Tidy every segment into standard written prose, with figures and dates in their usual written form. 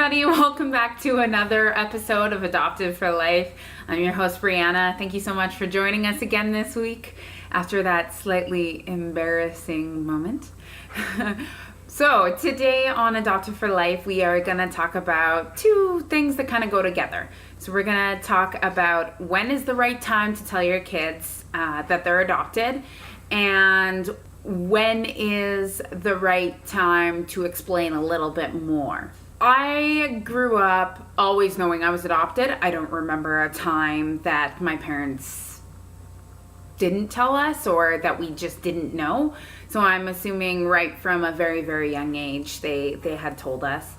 everybody. Welcome back to another episode of Adopted for Life. I'm your host, Brianna. Thank you so much for joining us again this week after that slightly embarrassing moment. So today on Adopted for Life, we are going to talk about two things that kind of go together. So we're going to talk about when is the right time to tell your kids that they're adopted, and when is the right time to explain a little bit more. I grew up always knowing I was adopted. I don't remember a time that my parents didn't tell us or that we just didn't know. So I'm assuming right from a very, very young age, they had told us.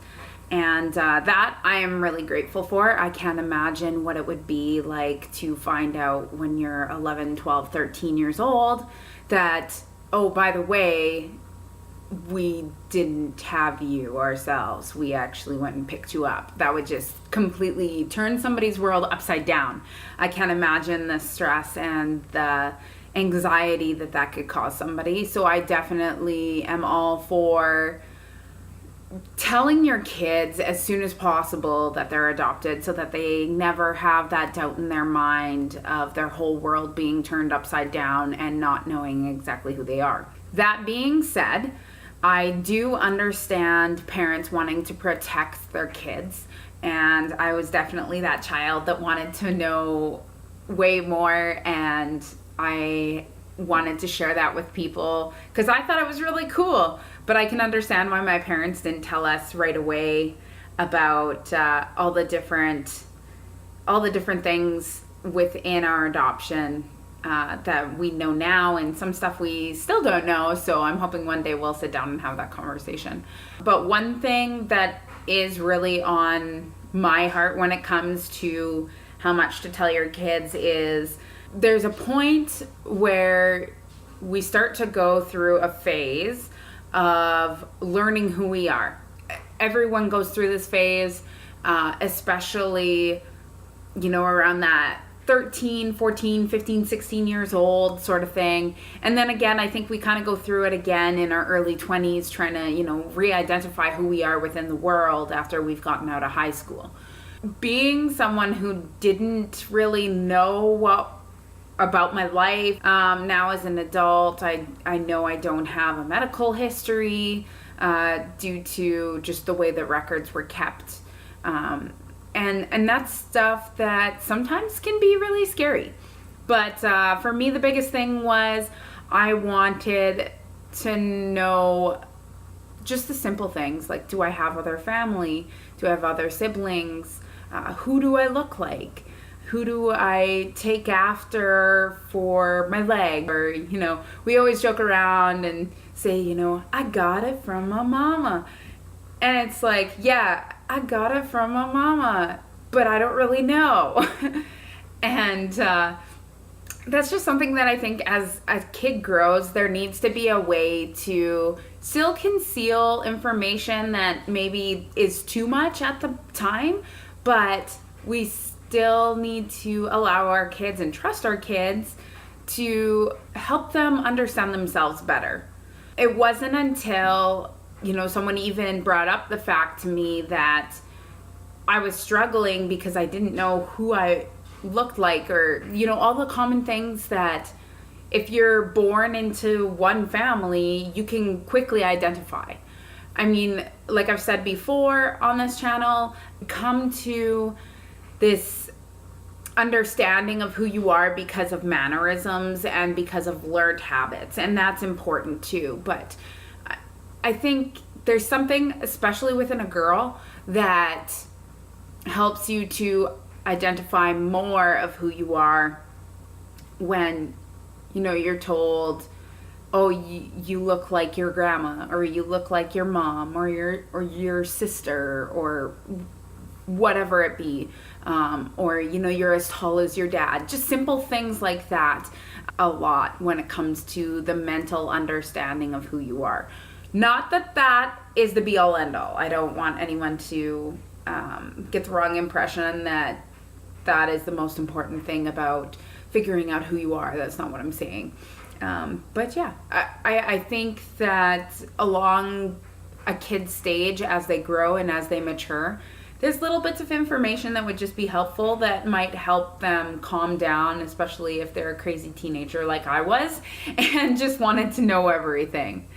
And that I am really grateful for. I can't imagine what it would be like to find out when you're 11, 12, 13 years old that, oh, by the way, we didn't have you ourselves. We actually went and picked you up. That would just completely turn somebody's world upside down. I can't imagine the stress and the anxiety that could cause somebody. So I definitely am all for telling your kids as soon as possible that they're adopted so that they never have that doubt in their mind of their whole world being turned upside down and not knowing exactly who they are. That being said, I do understand parents wanting to protect their kids, and I was definitely that child that wanted to know way more, and I wanted to share that with people because I thought it was really cool. But I can understand why my parents didn't tell us right away about all the different things within our adoption that we know now, and some stuff we still don't know. So I'm hoping one day we'll sit down and have that conversation. But one thing that is really on my heart when it comes to how much to tell your kids is there's a point where we start to go through a phase of learning who we are. Everyone goes through this phase, especially, around that 13, 14, 15, 16 years old sort of thing. And then again, I think we kind of go through it again in our early 20s, trying to, re-identify who we are within the world after we've gotten out of high school. Being someone who didn't really know about my life, now as an adult, I know I don't have a medical history due to just the way the records were kept. And that's stuff that sometimes can be really scary. But for me, the biggest thing was I wanted to know just the simple things, like, do I have other family? Do I have other siblings? Who do I look like? Who do I take after for my leg? Or, we always joke around and say, I got it from my mama. And it's like, yeah, I got it from my mama, but I don't really know. And that's just something that I think as a kid grows, there needs to be a way to still conceal information that maybe is too much at the time, but we still need to allow our kids and trust our kids to help them understand themselves better. It wasn't until, someone even brought up the fact to me that I was struggling because I didn't know who I looked like, or, all the common things that if you're born into one family, you can quickly identify. I mean, like I've said before on this channel, come to this understanding of who you are because of mannerisms and because of learned habits, and that's important too. But I think there's something, especially within a girl, that helps you to identify more of who you are when, you're told, oh, you look like your grandma, or you look like your mom, or your sister, or whatever it be, or you're as tall as your dad. Just simple things like that a lot when it comes to the mental understanding of who you are. Not that is the be all end all. I don't want anyone to get the wrong impression that is the most important thing about figuring out who you are. That's not what I'm saying. But yeah, I think that along a kid's stage, as they grow and as they mature, there's little bits of information that would just be helpful that might help them calm down, especially if they're a crazy teenager like I was and just wanted to know everything.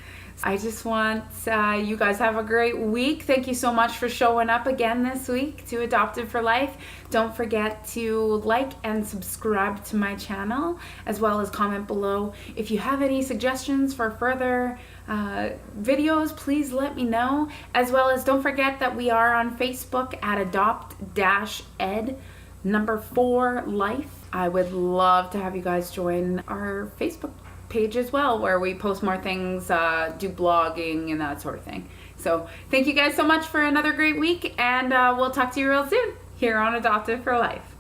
I just want you guys have a great week. Thank you so much for showing up again this week to Adopted for Life. Don't forget to like and subscribe to my channel, as well as comment below. If you have any suggestions for further videos, please let me know. As well as don't forget that we are on Facebook at adopt-ed4life. I would love to have you guys join our Facebook page as well, where we post more things, do blogging and that sort of thing. So thank you guys so much for another great week, and we'll talk to you real soon here on Adopted for Life.